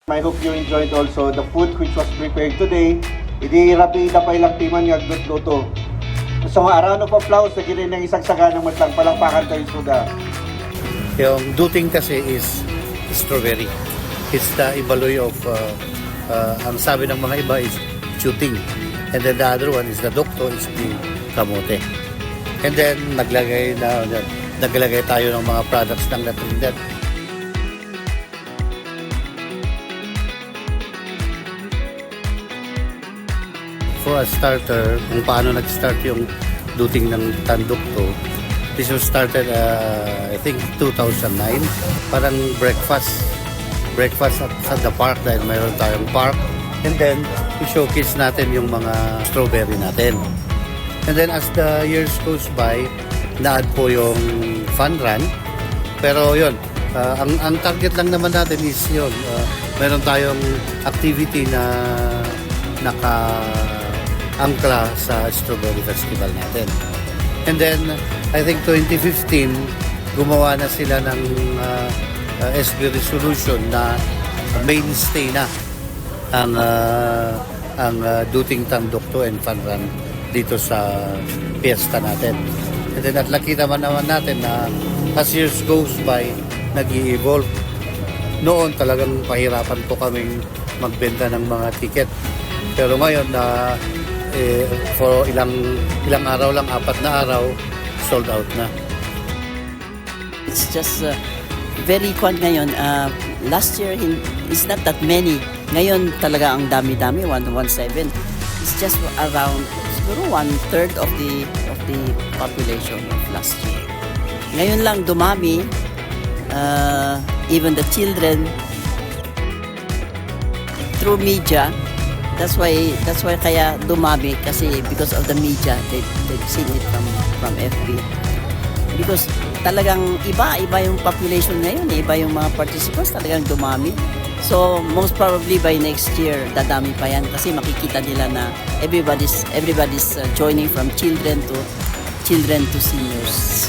I hope you enjoyed also the food which was prepared today. Idi rapida pa ilang timan nga luto. So a round of applause sa gilid ng isang saganang matlang palakpakan tayo suda. Yung duting kasi is strawberry. It's the ibaloy of, ang sabi ng mga iba is shooting. And then the other one is the dokto, is the kamote. And then naglagay tayo ng mga products ng Trinidad. For a starter, kung paano nag-start yung duting ng Tandukto, this was started, I think, 2009. Parang breakfast at the park dahil mayroon tayong park. And then, i-showcase natin yung mga strawberry natin. And then, as the years goes by, na-add po yung fun run. Pero yun, ang target lang naman natin is yun. Meron tayong activity na naka-angkla sa Strawberry Festival natin. And then, I think 2015, gumawa na sila ng SB resolution na mainstay na ang Duting Tandukto and Fun Run dito sa piyesta natin. And then, at nakita naman natin na as years goes by, nag-i-evolve. Noon talagang pahirapan po kaming magbenta ng mga ticket. Pero ngayon na for ilang araw lang, 4 na araw, sold out na. It's just very quiet ngayon. Last year, it's not that many. Ngayon talaga ang dami-dami, 117. It's just around siguro 1/3 of the population of last year. Ngayon lang dumami, even the children through media. That's why kaya dumami kasi because of the media, they've seen it from FB. Because talagang iba yung population ngayon, iba yung mga participants, talagang dumami. So most probably by next year dadami pa yan kasi makikita nila na everybody's joining from children to seniors.